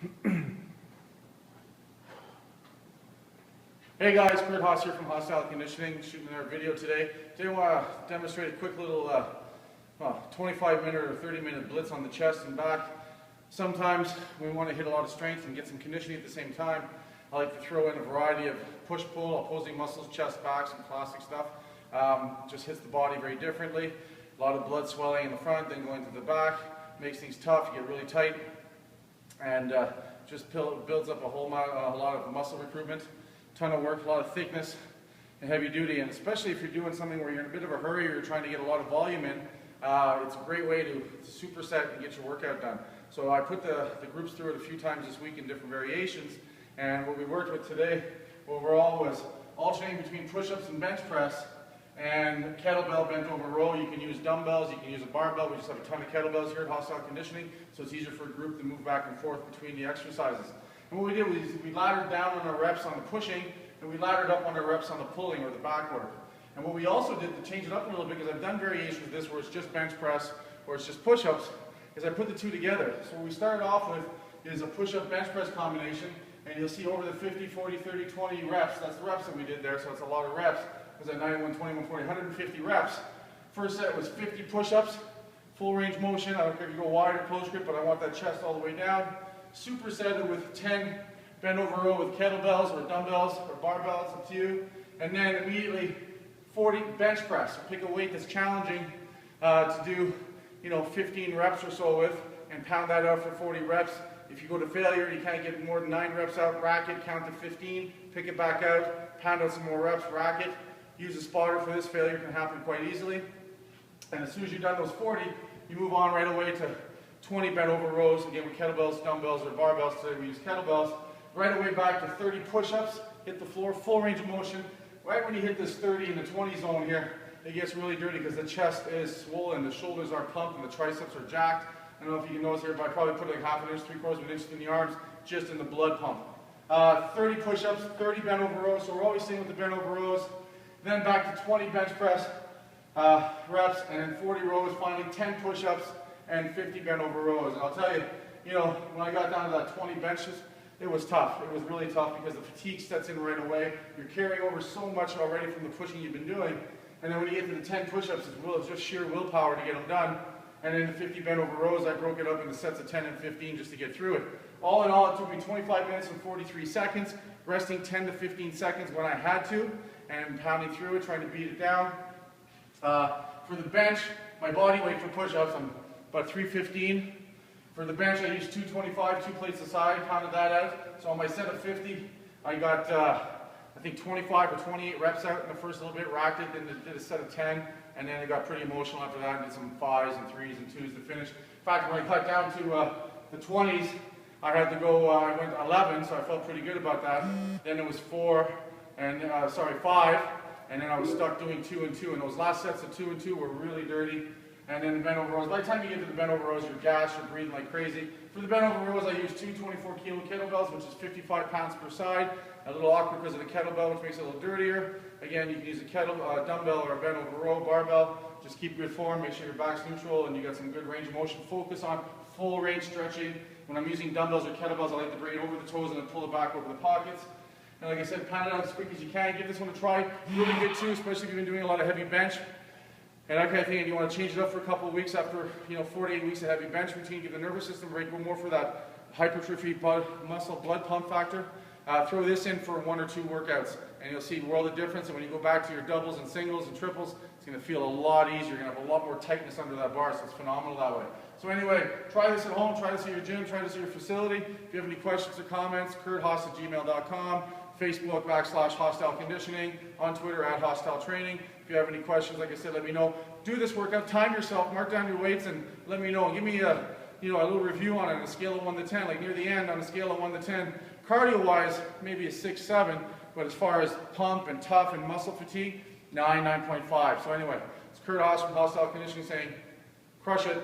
Hey guys, curdhos here from Hostyle Conditioning, shooting our video today. Today I want to demonstrate a quick little 25-minute or 30-minute blitz on the chest and back. Sometimes we want to hit a lot of strength and get some conditioning at the same time. I like to throw in a variety of push-pull, opposing muscles, chest, back, some classic stuff. Just hits the body very differently. A lot of blood swelling in the front, then going to the back. Makes things tough, you get really tight, and just builds up a lot of muscle recruitment. Ton of work, a lot of thickness and heavy duty, and especially if you're doing something where you're in a bit of a hurry or you're trying to get a lot of volume in, it's a great way to superset and get your workout done. So I put the groups through it a few times this week in different variations, and what we worked with today overall was alternating between push-ups and bench press and kettlebell bent over row. You can use dumbbells, you can use a barbell. We just have a ton of kettlebells here at Hostile Conditioning, so it's easier for a group to move back and forth between the exercises. And what we did was we laddered down on our reps on the pushing, and we laddered up on our reps on the pulling or the back work. And what we also did to change it up a little bit, because I've done variations of this where it's just bench press or it's just push-ups, is I put the two together. So what we started off with is a push-up bench press combination, and you'll see over the 50, 40, 30, 20 reps, that's the reps that we did there, so it's a lot of reps. It was at 91, 20, 140, 150 reps. First set was 50 push-ups, full range motion. I don't care if you go wide or close grip, but I want that chest all the way down. Supersetted with 10 bent over row with kettlebells or dumbbells or barbells, up to you. And then immediately 40 bench press. So pick a weight that's challenging to do 15 reps or so with, and pound that out for 40 reps. If you go to failure, you can't get more than 9 reps out, rack it, count to 15, pick it back out, pound out some more reps, rack it. Use a spotter for this. Failure can happen quite easily. And as soon as you've done those 40, you move on right away to 20 bent over rows, again with kettlebells, dumbbells, or barbells. Today we use kettlebells. Right away back to 30 push-ups, hit the floor, full range of motion. Right when you hit this 30 and the 20 zone here, it gets really dirty because the chest is swollen, the shoulders are pumped, and the triceps are jacked. I don't know if you can notice here, but I probably put like half an inch, 3/4 of an inch in the arms, just in the blood pump. 30 push-ups, 30 bent over rows, so we're always staying with the bent over rows. Then back to 20 bench press reps, and then 40 rows, finally 10 push-ups, and 50 bent over rows. And I'll tell you, when I got down to that 20 benches, it was tough. It was really tough because the fatigue sets in right away. You're carrying over so much already from the pushing you've been doing. And then when you get to the 10 push-ups, it's just sheer willpower to get them done. And then the 50 bent over rows, I broke it up into sets of 10 and 15 just to get through it. All in all, it took me 25 minutes and 43 seconds, resting 10 to 15 seconds when I had to, and pounding through it, trying to beat it down. For the bench, my body weight for push-ups, I'm about 315. For the bench, I used 225, 2 plates aside, pounded that out. So on my set of 50, I got, I think 25 or 28 reps out in the first little bit, racked it, then did a set of 10, and then I got pretty emotional after that and did some 5s and 3s and 2s to finish. In fact, when I cut down to the 20s, I had to go, I went 11, so I felt pretty good about that. Then it was 5, and then I was stuck doing 2 and 2, and those last sets of 2 and 2 were really dirty. And then the bent over rows. By the time you get to the bent over rows, you're gassed, you're breathing like crazy. For the bent over rows, I use 2 24-kilo kettlebells, which is 55 pounds per side. A little awkward because of the kettlebell, which makes it a little dirtier. Again, you can use a dumbbell or a bent over row, barbell. Just keep good form, make sure your back's neutral, and you got some good range of motion. Focus on full range stretching. When I'm using dumbbells or kettlebells, I like to bring it over the toes and then pull it back over the pockets. And like I said, pound it out as quick as you can. Give this one a try. Really good too, especially if you've been doing a lot of heavy bench and that kind of thing, and you want to change it up for a couple of weeks after 48 weeks of heavy bench routine. Give the nervous system a break, go more for that hypertrophy muscle blood pump factor. Throw this in for 1 or 2 workouts, and you'll see a world of difference. And when you go back to your doubles and singles and triples, it's going to feel a lot easier. You're going to have a lot more tightness under that bar, so it's phenomenal that way. So anyway, try this at home, try this at your gym, try this at your facility. If you have any questions or comments, curdhos@gmail.com. Facebook /Hostile Conditioning, on Twitter @Hostile Training. If you have any questions, like I said, let me know. Do this workout, time yourself, mark down your weights, and let me know. Give me a little review on it on a scale of 1 to 10, like near the end on a scale of 1 to 10. Cardio-wise, maybe a 6, 7, but as far as pump and tough and muscle fatigue, 9, 9.5. So anyway, it's curdhos from Hostile Conditioning saying, crush it.